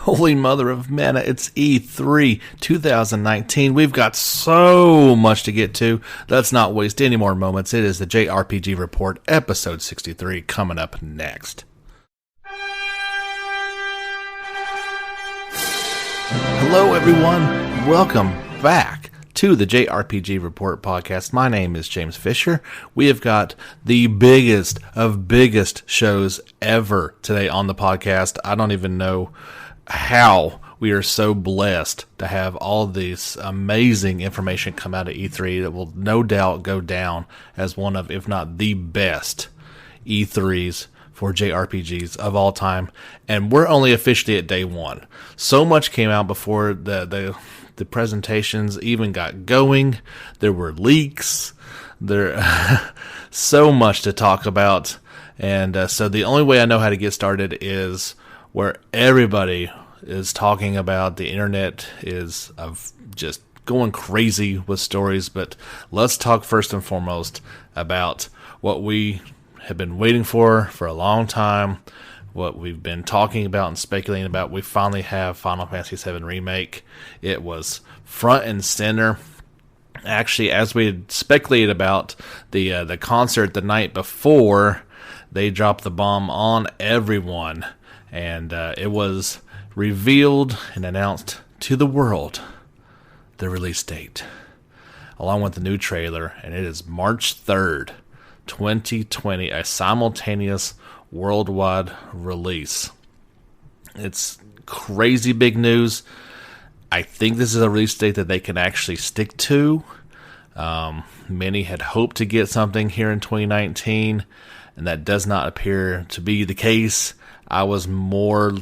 Holy mother of mana, it's E3 2019. We've got so much to get to. Let's not waste any more moments. It is the JRPG Report, episode 63, coming up next. Hello, everyone. Welcome back to the JRPG Report podcast. My name is James Fisher. We have got the biggest of biggest shows ever today on the podcast. I don't even know how we are so blessed to have all this amazing information come out of E3 that will no doubt go down as one of, if not the best E3s for JRPGs of all time. And we're only officially at day one. So much came out before the presentations even got going. There were leaks. There so much to talk about. And so the only way I know how to get started is where everybody is talking about. The internet is just going crazy with stories. But let's talk first and foremost about what we have been waiting for a long time, what we've been talking about and speculating about. We finally have Final Fantasy VII Remake. It was front and center. Actually, as we had speculated about the concert the night before, they dropped the bomb on everyone. And it was revealed and announced to the world the release date, along with the new trailer. And it is March 3rd, 2020, a simultaneous worldwide release. It's crazy big news. I think this is a release date that they can actually stick to. Many had hoped to get something here in 2019, and that does not appear to be the case. I was more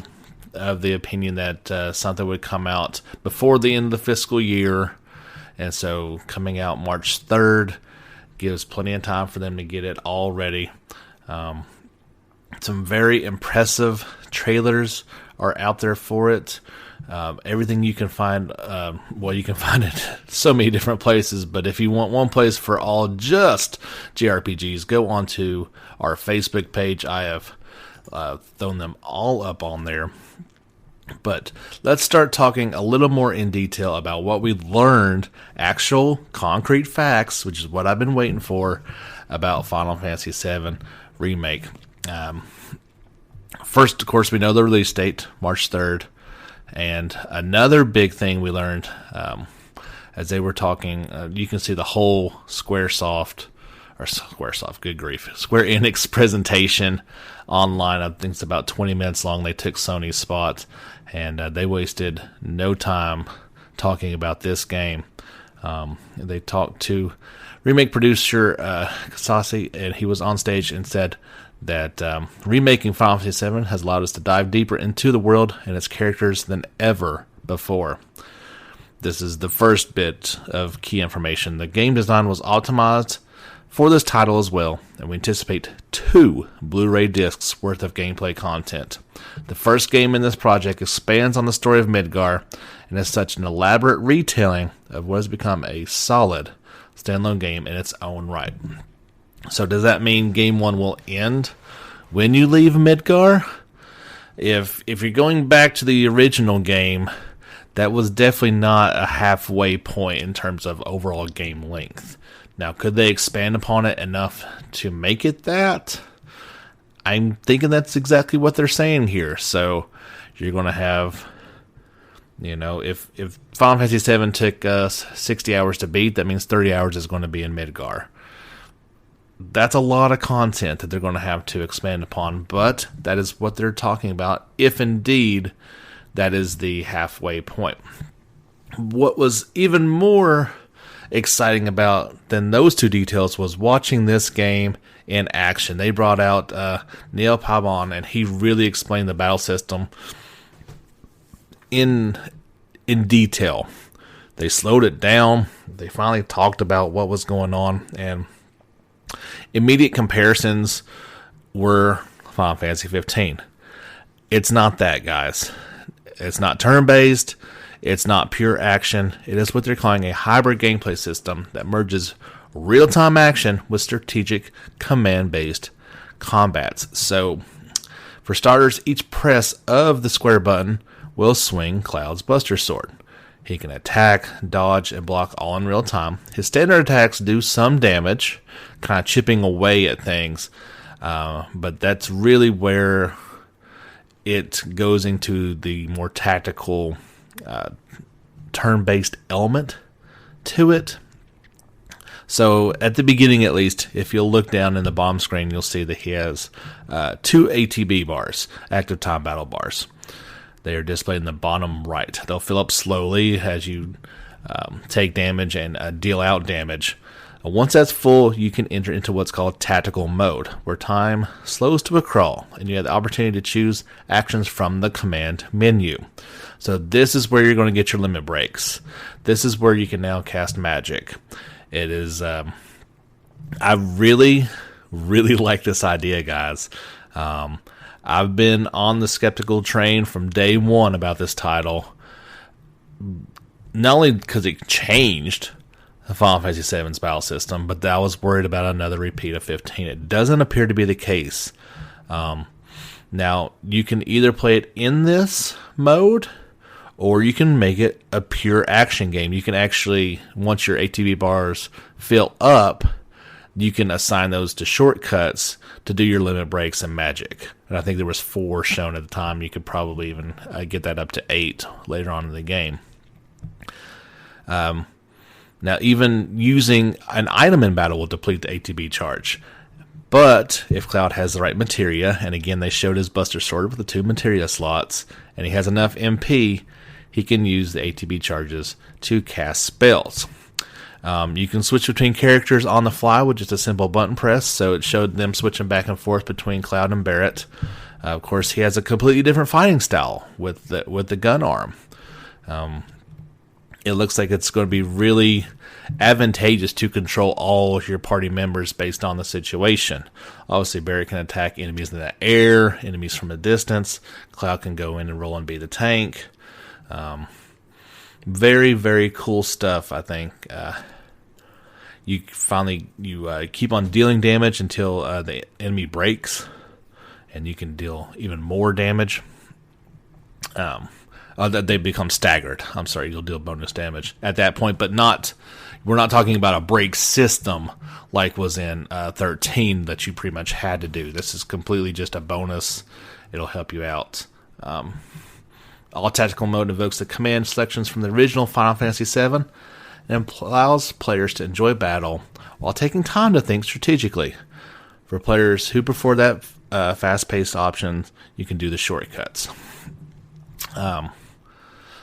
of the opinion that something would come out before the end of the fiscal year, and so coming out March 3rd gives plenty of time for them to get it all ready. Some very impressive trailers are out there for it. Everything you can find, you can find it so many different places, but if you want one place for all just JRPGs, go onto our Facebook page. I have thrown them all up on there. But let's start talking a little more in detail about what we learned, actual concrete facts, which is what I've been waiting for, about Final Fantasy VII Remake. First, of course, we know the release date, March 3rd. And another big thing we learned, as they were talking, you can see the whole Square Enix presentation online. I think it's about 20 minutes long. They took Sony's spot, and they wasted no time talking about this game. They talked to remake producer Kasasi, and he was on stage and said that remaking Final Fantasy VII has allowed us to dive deeper into the world and its characters than ever before. This is the first bit of key information. The game design was optimized for this title as well, and we anticipate 2 Blu-ray discs worth of gameplay content. The first game in this project expands on the story of Midgar, and is such an elaborate retelling of what has become a solid standalone game in its own right. So does that mean Game 1 will end when you leave Midgar? If you're going back to the original game, that was definitely not a halfway point in terms of overall game length. Now, could they expand upon it enough to make it that? I'm thinking that's exactly what they're saying here. So you're going to have, if Final Fantasy VII took us 60 hours to beat, that means 30 hours is going to be in Midgar. That's a lot of content that they're going to have to expand upon, but that is what they're talking about, if indeed that is the halfway point. What was even more exciting about than those two details was watching this game in action. They brought out Neil Pabon, and he really explained the battle system in detail. They slowed it down. They finally talked about what was going on, and immediate comparisons were Final Fantasy 15. It's not that, guys. It's not turn-based. It's not pure action. It is what they're calling a hybrid gameplay system that merges real-time action with strategic command-based combats. So, for starters, each press of the square button will swing Cloud's Buster Sword. He can attack, dodge, and block all in real time. His standard attacks do some damage, kind of chipping away at things, but that's really where it goes into the more tactical, turn-based element to it. So at the beginning, at least, if you'll look down in the bottom screen, you'll see that he has 2 ATB bars, active time battle bars. They are displayed in the bottom right. They'll fill up slowly as you take damage and deal out damage. Once that's full, you can enter into what's called tactical mode, where time slows to a crawl, and you have the opportunity to choose actions from the command menu. So this is where you're going to get your limit breaks. This is where you can now cast magic. It is, I really like this idea, guys. I've been on the skeptical train from day one about this title. Not only because it changed the Final Fantasy VII's battle system, but I was worried about another repeat of 15. It doesn't appear to be the case. Now, you can either play it in this mode, or you can make it a pure action game. You can actually, once your ATB bars fill up, you can assign those to shortcuts to do your limit breaks and magic. And I think there was 4 shown at the time. You could probably even get that up to 8 later on in the game. Now, even using an item in battle will deplete the ATB charge. But if Cloud has the right materia, and again they showed his Buster Sword with the 2 materia slots, and he has enough MP, he can use the ATB charges to cast spells. You can switch between characters on the fly with just a simple button press, so it showed them switching back and forth between Cloud and Barret. Of course, he has a completely different fighting style with the gun arm. It looks like it's going to be really advantageous to control all of your party members based on the situation. Obviously, Barret can attack enemies in the air, enemies from a distance. Cloud can go in and roll and be the tank. Very, very cool stuff, I think. You keep on dealing damage until the enemy breaks, and you can deal even more damage. They become staggered. I'm sorry, you'll deal bonus damage at that point, but we're not talking about a break system like was in 13 that you pretty much had to do. This is completely just a bonus. It'll help you out. All tactical mode invokes the command selections from the original Final Fantasy VII and allows players to enjoy battle while taking time to think strategically. For players who prefer that fast-paced option, you can do the shortcuts.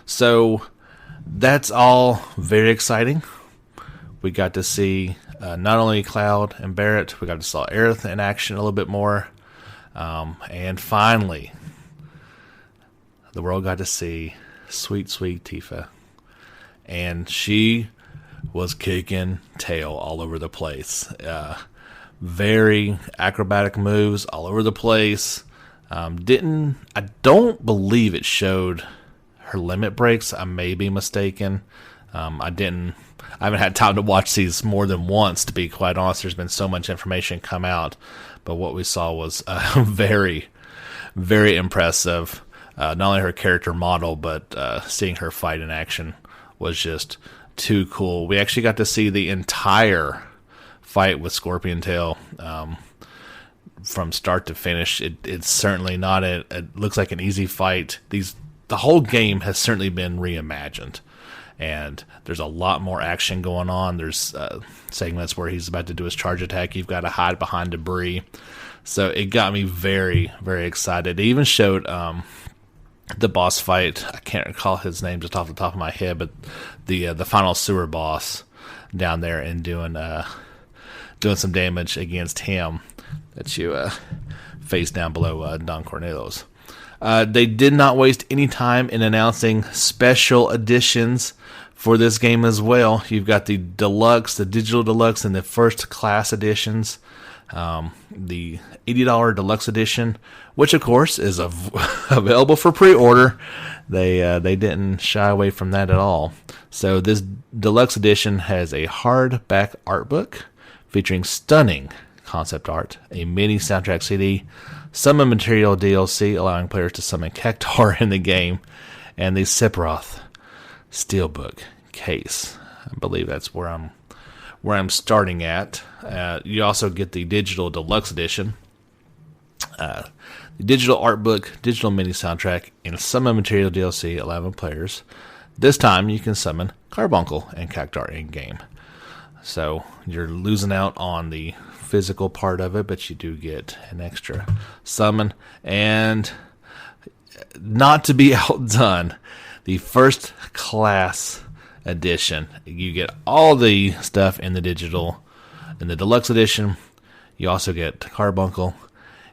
So that's all very exciting. We got to see not only Cloud and Barret, we got to see Aerith in action a little bit more. And finally, the world got to see sweet, sweet Tifa. And she was kicking tail all over the place. Very acrobatic moves all over the place. I don't believe it showed her limit breaks. I may be mistaken. I haven't had time to watch these more than once, to be quite honest. There's been so much information come out, but what we saw was very, very impressive. Not only her character model, but seeing her fight in action was just too cool. We actually got to see the entire fight with Scorpion Tail from start to finish. It's certainly not it looks like an easy fight. The whole game has certainly been reimagined, and there's a lot more action going on. There's segments where he's about to do his charge attack. You've got to hide behind debris. So it got me very, very excited. It even showed the boss fight. I can't recall his name just off the top of my head, but the final sewer boss down there and doing some damage against him that you face down below Don Cornelo's. They did not waste any time in announcing special editions for this game as well. You've got the deluxe, the digital deluxe, and the first class editions. The $80 deluxe edition, which of course is available for pre-order. They didn't shy away from that at all. So this deluxe edition has a hardback art book featuring stunning concept art, a mini soundtrack CD, summon material DLC allowing players to summon Cactar in the game, and the Sephiroth Steelbook case. I believe that's where I'm starting at. You also get the digital deluxe edition, the digital art book, digital mini soundtrack, and summon material DLC, 11 players. This time you can summon Carbuncle and Cactuar in game. So you're losing out on the physical part of it, but you do get an extra summon. And not to be outdone, the first class edition, you get all the stuff in the digital, in the deluxe edition. You also get Carbuncle,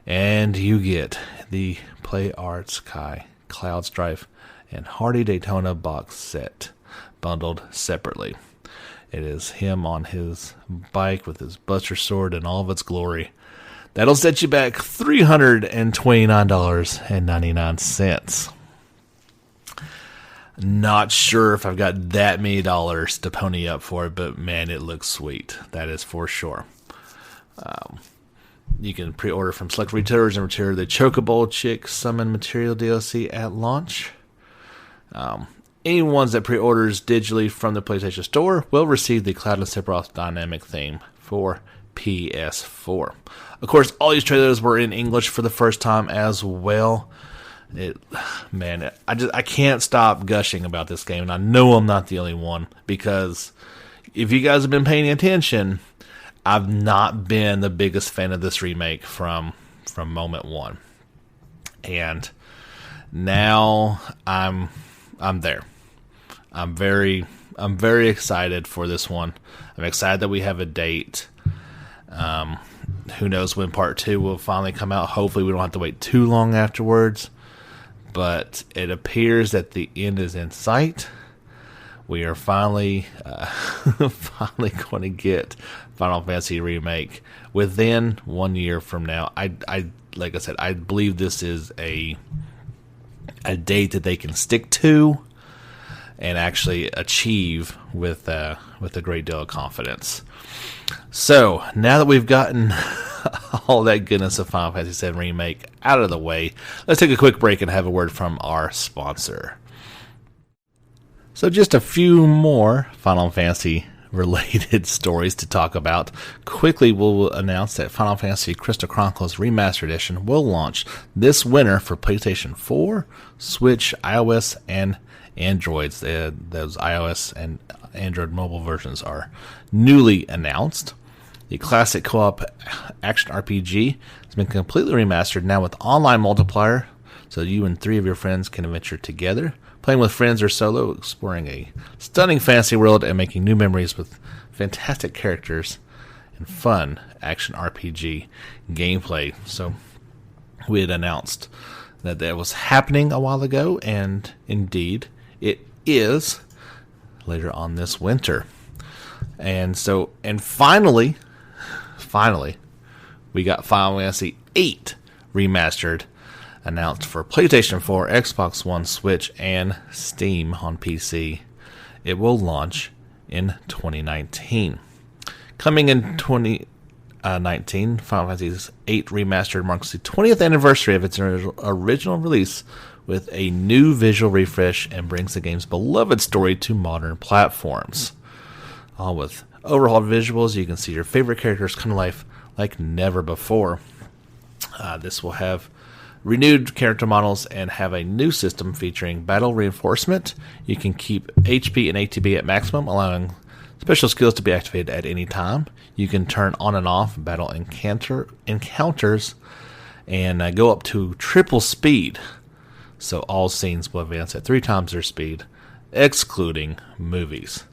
and you get the Play Arts Kai, Cloud Strife, and Hardy Daytona box set bundled separately. It is him on his bike with his Buster Sword in all of its glory. That'll set you back $329.99. Not sure if I've got that many dollars to pony up for it, but man, it looks sweet. That is for sure. You can pre-order from select retailers and return the Chocobo Chick Summon Material DLC at launch. Any ones that pre-orders digitally from the PlayStation Store will receive the Cloud and Sephiroth dynamic theme for PS4. Of course, all these trailers were in English for the first time as well. I can't stop gushing about this game, and I know I'm not the only one, because if you guys have been paying attention, I've not been the biggest fan of this remake from moment one, and now I'm there. I'm very excited for this one. I'm excited that we have a date. Who knows when part 2 will finally come out. Hopefully we don't have to wait too long afterwards. But it appears that the end is in sight. We are finally going to get Final Fantasy Remake within 1 year from now. Like I said, I believe this is a date that they can stick to and actually achieve with a great deal of confidence. So, now that we've gotten all that goodness of Final Fantasy VII Remake out of the way, let's take a quick break and have a word from our sponsor. So, just a few more Final Fantasy related stories to talk about. Quickly, we'll announce that Final Fantasy Crystal Chronicles Remastered Edition will launch this winter for PlayStation 4, Switch, iOS, and Androids. Those iOS and Android mobile versions are newly announced. The classic co-op action RPG has been completely remastered now with online multiplayer, so you and 3 of your friends can adventure together, playing with friends or solo, exploring a stunning fantasy world and making new memories with fantastic characters and fun action RPG gameplay. So we had announced that was happening a while ago, and indeed it is later on this winter. And finally, we got Final Fantasy VIII Remastered announced for PlayStation 4, Xbox One, Switch, and Steam on PC. It will launch in 2019. Coming in 2019, Final Fantasy VIII Remastered marks the 20th anniversary of its original release with a new visual refresh and brings the game's beloved story to modern platforms. All with overhauled visuals, you can see your favorite characters come to life like never before. This will have renewed character models and have a new system featuring battle reinforcement. You can keep HP and ATB at maximum, allowing special skills to be activated at any time. You can turn on and off battle encounters and go up to triple speed. So all scenes will advance at 3 times their speed, excluding movies.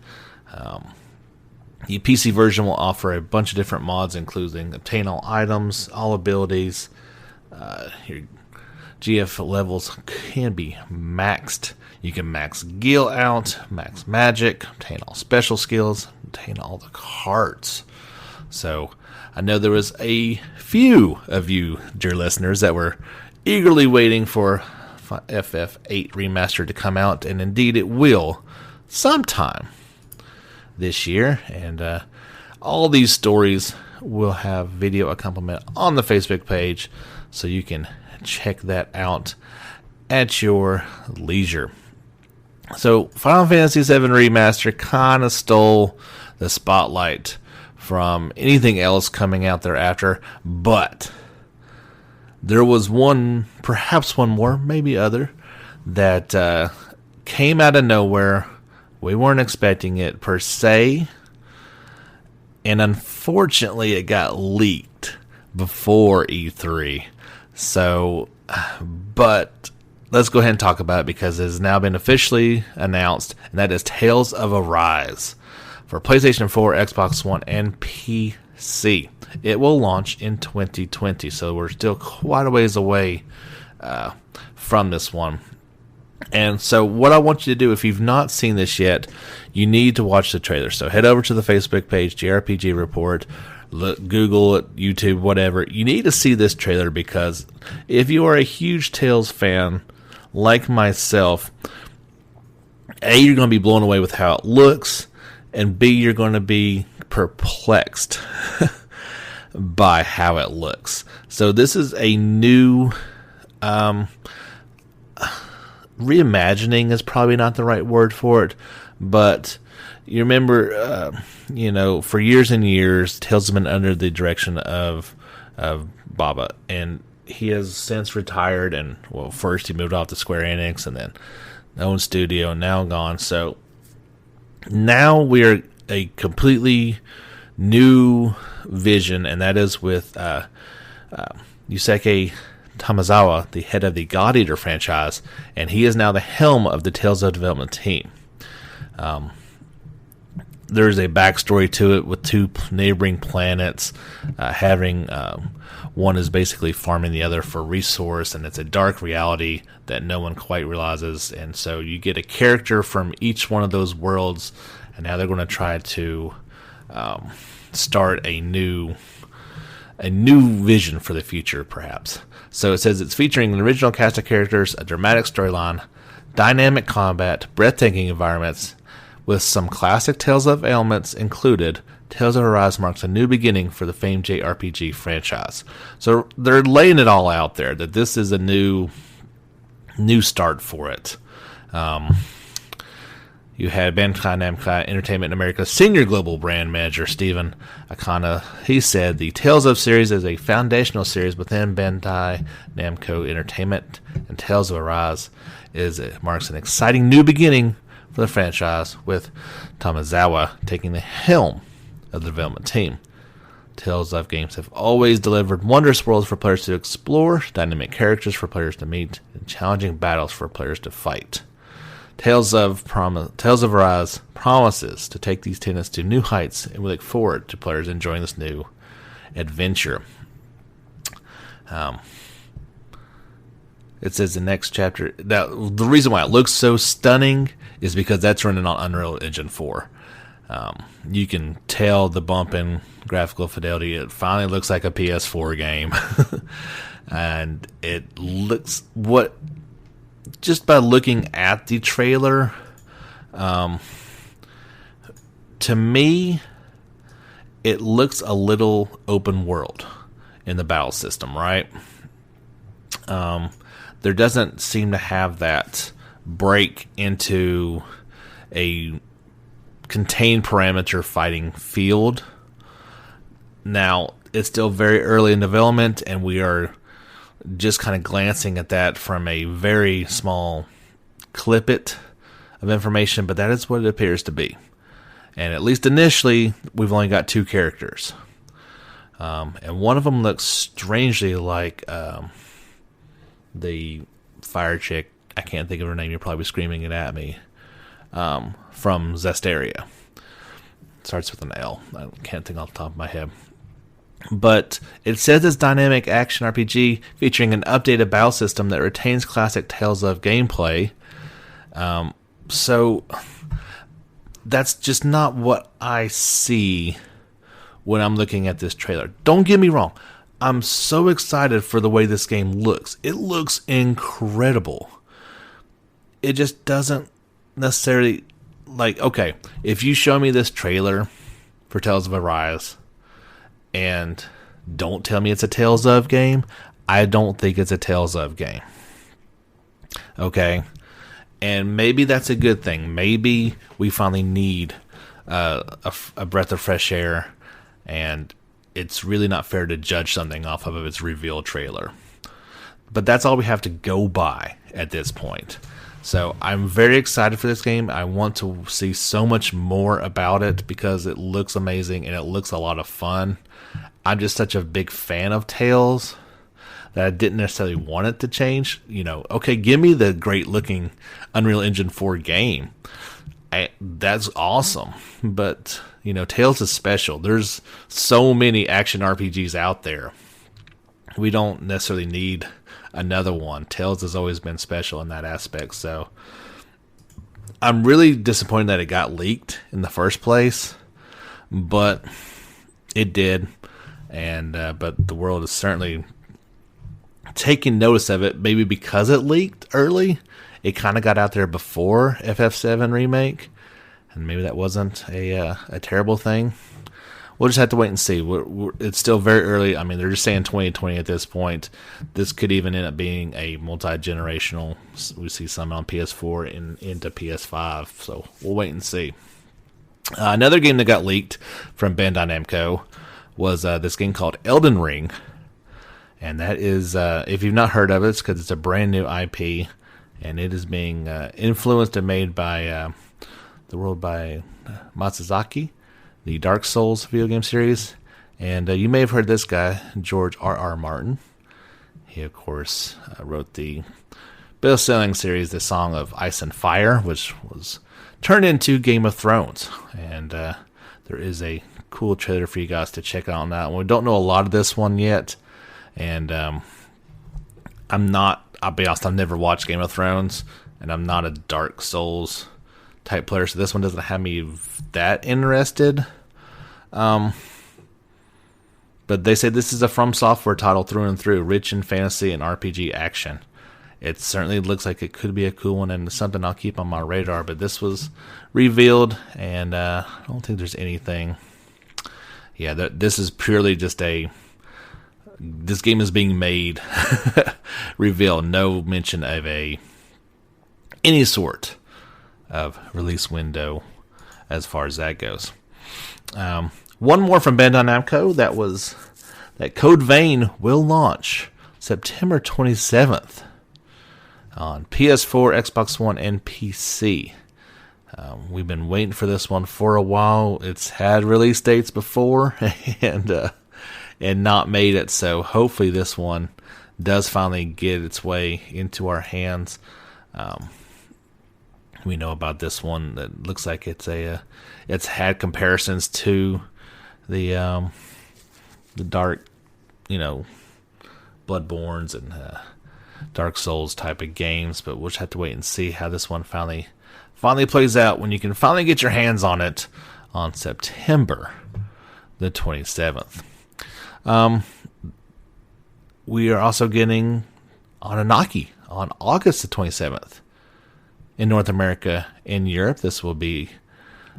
The PC version will offer a bunch of different mods, including obtain all items, all abilities. Your GF levels can be maxed. You can max Gil out, max magic, obtain all special skills, obtain all the cards. So I know there was a few of you, dear listeners, that were eagerly waiting for FF8 Remastered to come out, and indeed it will sometime this year. And all these stories will have video accompaniment on the Facebook page, so you can check that out at your leisure. So Final Fantasy VII Remaster kind of stole the spotlight from anything else coming out thereafter, but there was one, perhaps one more, maybe other, that came out of nowhere. We weren't expecting it per se, and unfortunately it got leaked before E3. So, but let's go ahead and talk about it because it has now been officially announced, and that is Tales of Arise for PlayStation 4, Xbox One, and PC. It will launch in 2020, so we're still quite a ways away from this one. And so what I want you to do, if you've not seen this yet, you need to watch the trailer. So head over to the Facebook page, JRPG Report, Google it, YouTube, whatever. You need to see this trailer because if you are a huge Tales fan like myself, A, you're going to be blown away with how it looks, and B, you're going to be perplexed by how it looks. So this is a new reimagining is probably not the right word for it, but you remember, for years and years, Tales has been under the direction of Baba, and he has since retired. And well, first he moved off to Square Enix, and then own studio, now gone. So now we're a completely new vision, and that is with Yusuke Tamazawa, the head of the God Eater franchise, and he is now the helm of the Tales of development team. There's a backstory to it with two neighboring planets, having one is basically farming the other for resource, and it's a dark reality that no one quite realizes. And so you get a character from each one of those worlds, and now they're going to try to start a new vision for the future, perhaps. So it says it's featuring an original cast of characters, a dramatic storyline, dynamic combat, breathtaking environments, with some classic Tales of elements included. Tales of Arise marks a new beginning for the famed JRPG franchise. So they're laying it all out there that this is a new start for it. You had Bandai Namco Entertainment America's senior global brand manager, Stephen Akana. He said the Tales of series is a foundational series within Bandai Namco Entertainment, and Tales of Arise marks an exciting new beginning for the franchise, with Tamazawa taking the helm of the development team. Tales of games have always delivered wondrous worlds for players to explore, dynamic characters for players to meet, and challenging battles for players to fight. Tales of Arise promises to take these tenets to new heights, and we look forward to players enjoying this new adventure. It says the next chapter. Now, the reason why it looks so stunning is because that's running on Unreal Engine 4. You can tell the bump in graphical fidelity. It finally looks like a PS4 game. And it looks just by looking at the trailer, to me, it looks a little open world in the battle system, right? There doesn't seem to have that break into a contained parameter fighting field. Now, it's still very early in development, and we are just kind of glancing at that from a very small clippet of information, but that is what it appears to be. And at least initially, we've only got two characters. And one of them looks strangely like the fire chick. I can't think of her name. You're probably screaming it at me. From Zestiria. Starts with an L. I can't think off the top of my head. But it says it's dynamic action RPG featuring an updated battle system that retains classic Tales of gameplay. So that's just not what I see when I'm looking at this trailer. Don't get me wrong. I'm so excited for the way this game looks. It looks incredible. It just doesn't necessarily, okay, if you show me this trailer for Tales of Arise and don't tell me it's a Tales of game, I don't think it's a Tales of game. Okay? And maybe that's a good thing. Maybe we finally need a breath of fresh air, and it's really not fair to judge something off of its reveal trailer. But that's all we have to go by at this point. So I'm very excited for this game. I want to see so much more about it because it looks amazing and it looks a lot of fun. I'm just such a big fan of Tales that I didn't necessarily want it to change. Okay, give me the great looking Unreal Engine 4 game. That's awesome. But, Tales is special. There's so many action RPGs out there. We don't necessarily need another one. Tales has always been special in that aspect. So I'm really disappointed that it got leaked in the first place. But it did. And but the world is certainly taking notice of it, maybe because it leaked early. It kind of got out there before FF7 Remake, and maybe that wasn't a terrible thing. We'll just have to wait and see. It's still very early. I mean, they're just saying 2020 at this point. This could even end up being a multi-generational. We see some on PS4 and into PS5, so we'll wait and see. Another game that got leaked from Bandai Namco was this game called Elden Ring. And that is, if you've not heard of it, it's because it's a brand new IP, and it is being influenced and made by the world by Matsuzaki, the Dark Souls video game series. And you may have heard this guy, George R.R. Martin. He, of course, wrote the best-selling series, The Song of Ice and Fire, which was turned into Game of Thrones. And there is a cool trailer for you guys to check out on that one. We don't know a lot of this one yet. And I'll be honest, I've never watched Game of Thrones, and I'm not a Dark Souls type player, so this one doesn't have me that interested. But they say this is a From Software title through and through, rich in fantasy and RPG action. It certainly looks like it could be a cool one and something I'll keep on my radar, but this was revealed, and I don't think there's anything. Yeah, this is purely just this game is being made, reveal, no mention of any sort of release window as far as that goes. One more from Bandai Namco, that Code Vein will launch September 27th on PS4, Xbox One, and PC. We've been waiting for this one for a while. It's had release dates before, and not made it, so hopefully this one does finally get its way into our hands. We know about this one that looks like it's had comparisons to the Dark, Bloodborns and Dark Souls type of games, but we'll just have to wait and see how this one finally plays out when you can finally get your hands on it on September the 27th. We are also getting Anunnaki on August the 27th in North America and Europe. This will be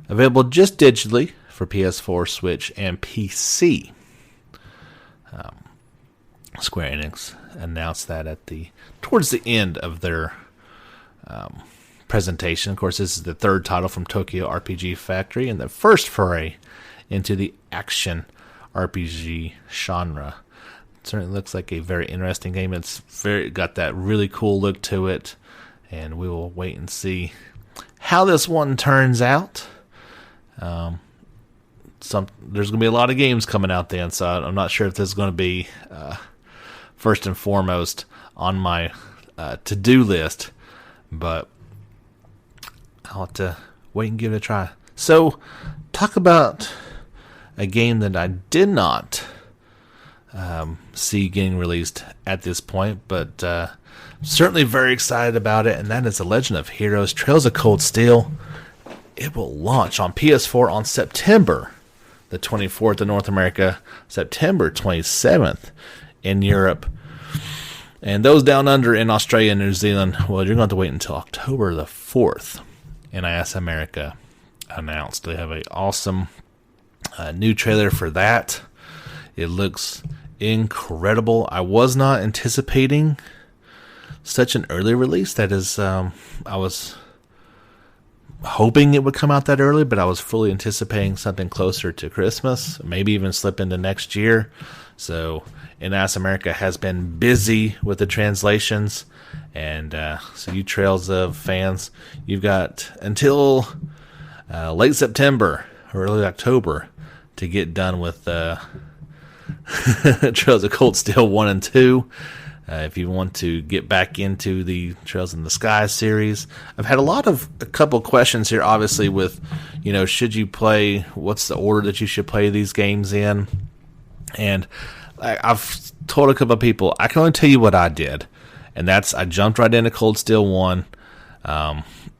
available just digitally for PS4, Switch, and PC. Square Enix announced that towards the end of their presentation. Of course, this is the third title from Tokyo RPG Factory and the first foray into the action RPG genre. It certainly looks like a very interesting game. It's got that really cool look to it, and we will wait and see how this one turns out. There's going to be a lot of games coming out then, so I'm not sure if this is going to be first and foremost on my to-do list, but I'll have to wait and give it a try. So, talk about a game that I did not see getting released at this point, but certainly very excited about it, and that is The Legend of Heroes Trails of Cold Steel. It will launch on PS4 on September the 24th in North America, September 27th in Europe, and those down under in Australia and New Zealand, well, you're going to have to wait until October the 4th. NIS America announced they have an awesome new trailer for that. It looks incredible. I was not anticipating such an early release. That is, I was hoping it would come out that early, but I was fully anticipating something closer to Christmas, maybe even slip into next year. So NAS America has been busy with the translations, and so you Trails of fans, you've got until late September or early October to get done with Trails of Cold Steel 1 and 2. If you want to get back into the Trails in the Sky series. I've had a couple questions here, obviously, with, should you play, what's the order that you should play these games in? And I've told a couple of people, I can only tell you what I did. And that's, I jumped right into Cold Steel 1.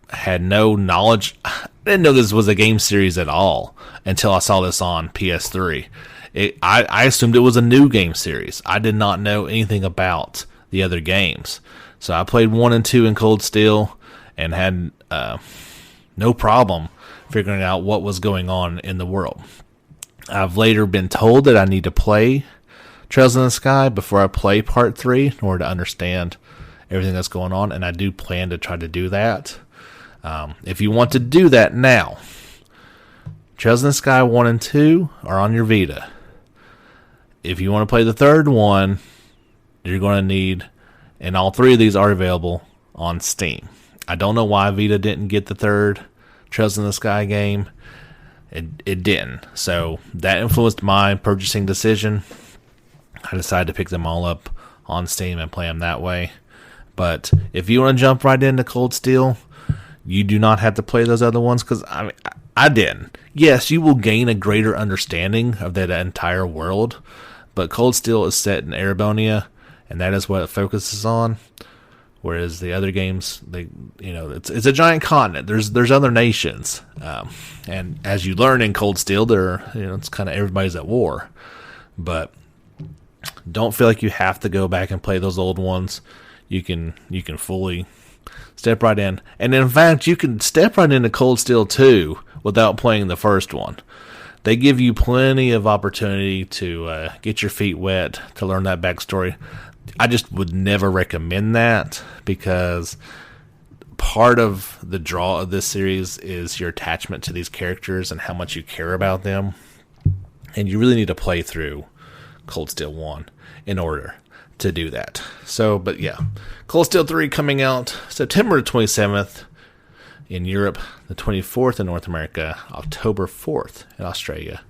Had no knowledge. I didn't know this was a game series at all until I saw this on PS3. I assumed it was a new game series. I did not know anything about the other games. So I played 1 and 2 in Cold Steel and had no problem figuring out what was going on in the world. I've later been told that I need to play Trails in the Sky before I play Part 3 in order to understand everything that's going on, and I do plan to try to do that. If you want to do that now, Trails in the Sky 1 and 2 are on your Vita. If you want to play the third one, you're going to need, and all three of these are available on Steam. I don't know why Vita didn't get the third Trails in the Sky game. It didn't. So that influenced my purchasing decision. I decided to pick them all up on Steam and play them that way. But if you want to jump right into Cold Steel, you do not have to play those other ones, because I didn't. Yes, you will gain a greater understanding of that entire world, but Cold Steel is set in Erebonia, and that is what it focuses on. Whereas the other games, it's a giant continent. There's other nations, and as you learn in Cold Steel, it's kind of everybody's at war. But don't feel like you have to go back and play those old ones. You can fully step right in, and in fact, you can step right into Cold Steel 2 without playing the first one. They give you plenty of opportunity to get your feet wet, to learn that backstory. I just would never recommend that, because part of the draw of this series is your attachment to these characters and how much you care about them. And you really need to play through Cold Steel 1 in order to do that. So, but yeah, Cold Steel 3 coming out September 27th in Europe, the 24th in North America, October 4th in Australia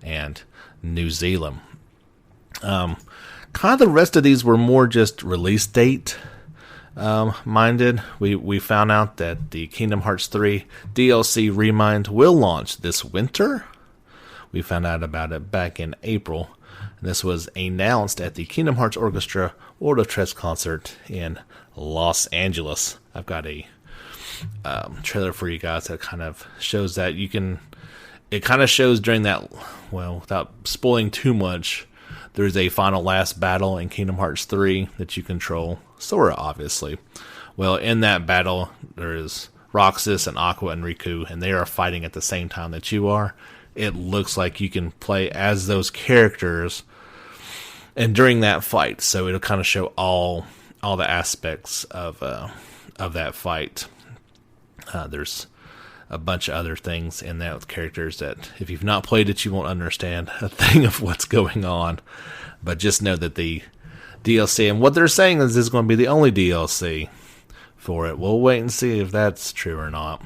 and New Zealand. Kind of the rest of these were more just release date minded. We found out that the Kingdom Hearts 3 DLC Remind will launch this winter. We found out about it back in April. And this was announced at the Kingdom Hearts Orchestra World of Tress concert in Los Angeles. I've got a trailer for you guys that kind of shows that it kind of shows during that, well, without spoiling too much, there's a final last battle in Kingdom Hearts 3 that you control Sora, obviously. Well, in that battle, there is Roxas and Aqua and Riku, and they are fighting at the same time that you are. It looks like you can play as those characters and during that fight, so it'll kind of show all the aspects of that fight. There's a bunch of other things in that with characters that if you've not played it, you won't understand a thing of what's going on. But just know that the DLC, and what they're saying is this is going to be the only DLC for it. We'll wait and see if that's true or not.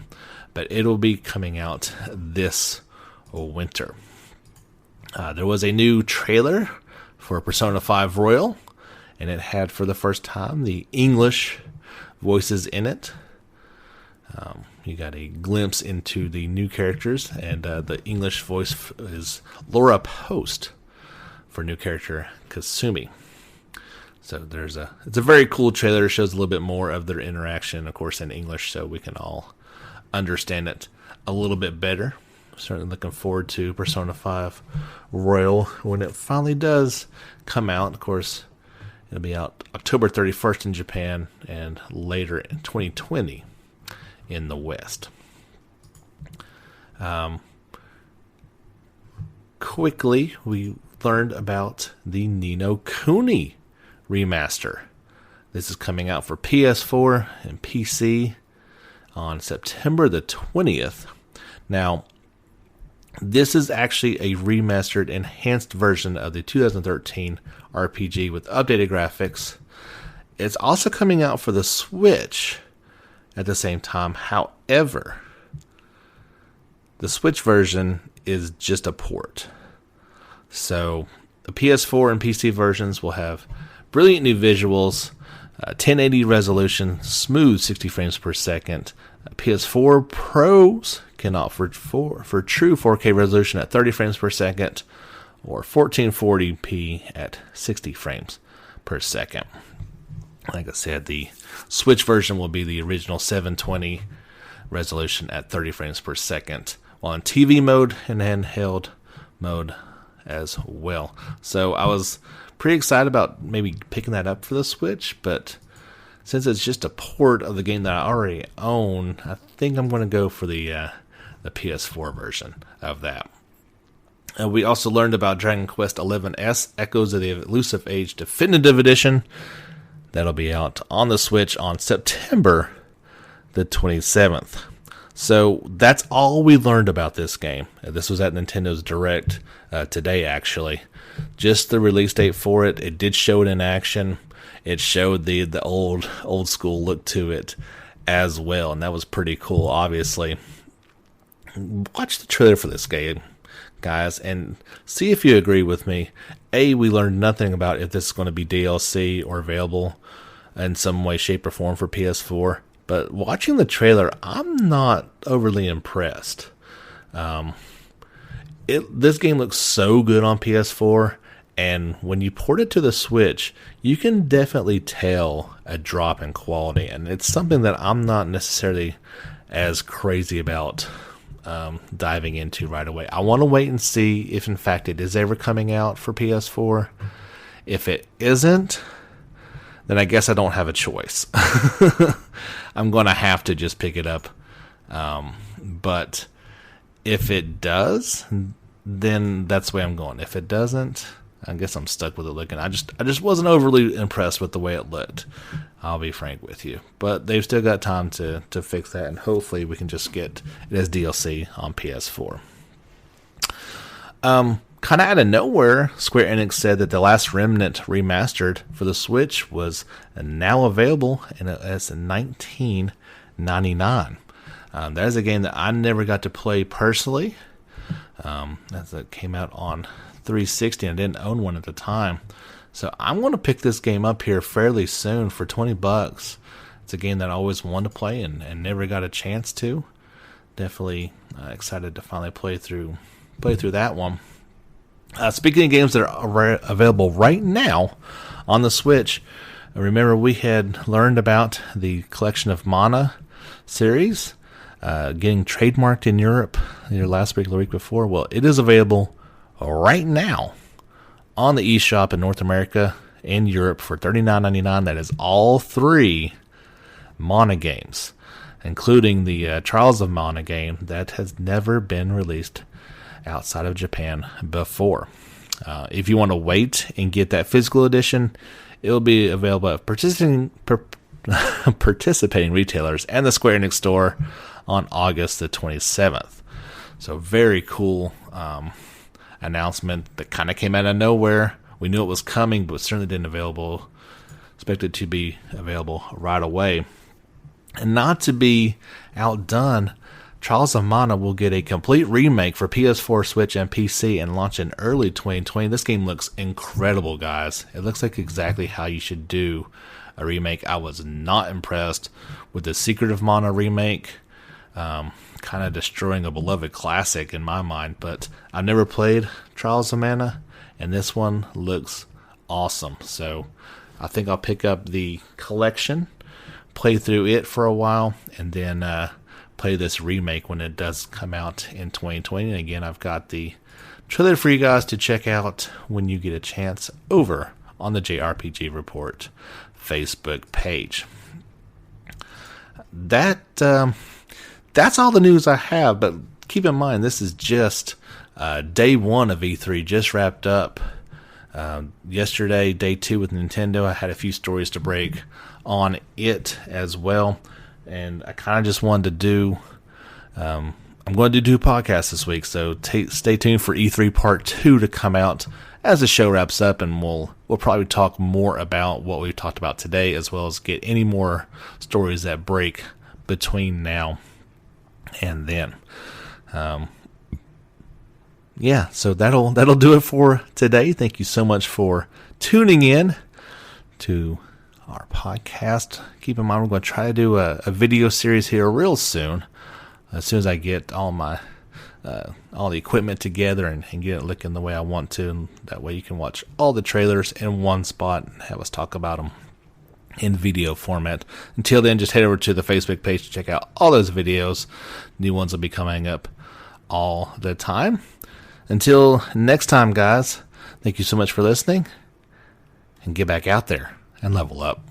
But it'll be coming out this winter. There was a new trailer for Persona 5 Royal, and it had for the first time the English voices in it. You got a glimpse into the new characters, and the English voice is Laura Post for new character Kasumi. So it's a very cool trailer. It shows a little bit more of their interaction, of course, in English, so we can all understand it a little bit better. Certainly looking forward to Persona 5 Royal when it finally does come out. Of course, it'll be out October 31st in Japan and later in 2020 in the West. Quickly, we learned about the Ni no Kuni remaster This is coming out for PS4 and PC on September the 20th. Now, this is actually a remastered, enhanced version of the 2013 RPG with updated graphics. It's also coming out for the Switch at the same time. However, the Switch version is just a port. So the PS4 and PC versions will have brilliant new visuals, 1080 resolution, smooth 60 frames per second. PS4 Pros can offer for true 4K resolution at 30 frames per second or 1440p at 60 frames per second. Like I said, the Switch version will be the original 720 resolution at 30 frames per second, while in TV mode and handheld mode as well. So I was pretty excited about maybe picking that up for the Switch, but since it's just a port of the game that I already own, I think I'm going to go for the PS4 version of that. We also learned about Dragon Quest XI's Echoes of the Elusive Age Definitive Edition. That'll be out on the Switch on September the 27th. So that's all we learned about this game. This was at Nintendo's Direct today, actually. Just the release date for it. It did show it in action. It showed the old school look to it as well, and that was pretty cool, obviously. Watch the trailer for this game, guys, and see if you agree with me. We learned nothing about if this is going to be DLC or available in some way, shape, or form for PS4. But watching the trailer, I'm not overly impressed. This game looks so good on PS4, and when you port it to the Switch, you can definitely tell a drop in quality, and it's something that I'm not necessarily as crazy about diving into right away. I want to wait and see if in fact it is ever coming out for PS4. If it isn't, then I guess I don't have a choice. I'm going to have to just pick it up. But if it does, then that's the way I'm going. If it doesn't, I guess I'm stuck with it looking. I just wasn't overly impressed with the way it looked. I'll be frank with you. But they've still got time to fix that, and hopefully we can just get it as DLC on PS4. Kind of out of nowhere, Square Enix said that The Last Remnant Remastered for the Switch was now available as $19.99. That is a game that I never got to play personally, as it came out on 360 and I didn't own one at the time. So I'm going to pick this game up here fairly soon for $20. It's a game that I always wanted to play and never got a chance to. Definitely excited to finally play through that one. Speaking of games that are available right now on the Switch, remember we had learned about the Collection of Mana series getting trademarked in Europe either last week or the week before. Well, it is available right now on the eShop in North America and Europe for $39.99. That is all 3 Mana games, including the Trials of Mana game that has never been released outside of Japan before. If you want to wait and get that physical edition, it will be available at participating retailers and the Square Enix store on August the 27th. So very cool announcement that kind of came out of nowhere. We knew it was coming, but certainly didn't expect it to be available right away. And not to be outdone, Trials of Mana will get a complete remake for PS4, Switch, and PC and launch in early 2020. This game looks incredible, guys. It looks like exactly how you should do a remake. I was not impressed with the Secret of Mana remake. Kind of destroying a beloved classic in my mind, but I've never played Trials of Mana, and this one looks awesome. So I think I'll pick up the collection, play through it for a while, and then play this remake when it does come out in 2020. And again, I've got the trailer for you guys to check out when you get a chance over on the JRPG Report Facebook page. That's all the news I have, but keep in mind this is just day one of E3, just wrapped up Yesterday, day 2 with Nintendo, I had a few stories to break on it as well. And I kind of just wanted to do... I'm going to do 2 podcasts this week, so stay tuned for E3 Part 2 to come out as the show wraps up, and we'll probably talk more about what we've talked about today, as well as get any more stories that break between now and then. So that'll do it for today. Thank you so much for tuning in to our podcast. Keep in mind, we're going to try to do a video series here real soon. As soon as I get all the equipment together and get it looking the way I want to, and that way you can watch all the trailers in one spot and have us talk about them in video format. Until then, just head over to the Facebook page to check out all those videos. New ones will be coming up all the time. Until next time, guys, thank you so much for listening, and get back out there and level up.